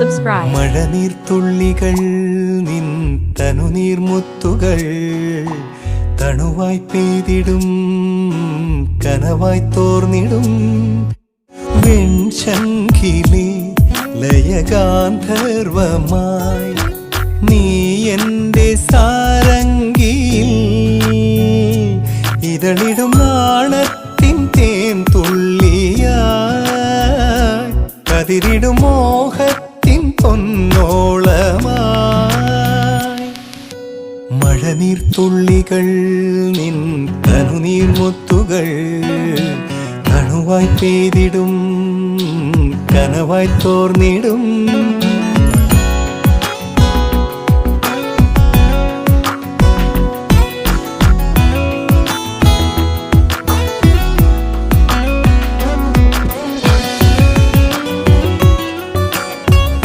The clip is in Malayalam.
subscribe. മഴനീർത്തുള്ളികൾ നിൻ തനുനീർമുത്തുകൾ തണുവായി പെയ്തിടും കനവായി തോർന്നിടും വെൺശംഖിലേ ലയഗാന്ധർവമായി നീ എൻ്റെ സാരംഗിയിൽ ഇതളിടും നാണത്തിൻ തേൻ തുള്ളിയായി കതിരിടും മോഹത്തിൻ പൊന്നോളമായി മഴനീർത്തുള്ളികൾ നിൻ തനുനീർമുത്തുകൾ തണുവായി പെയ്തിടും കനവായി തോർന്നിടും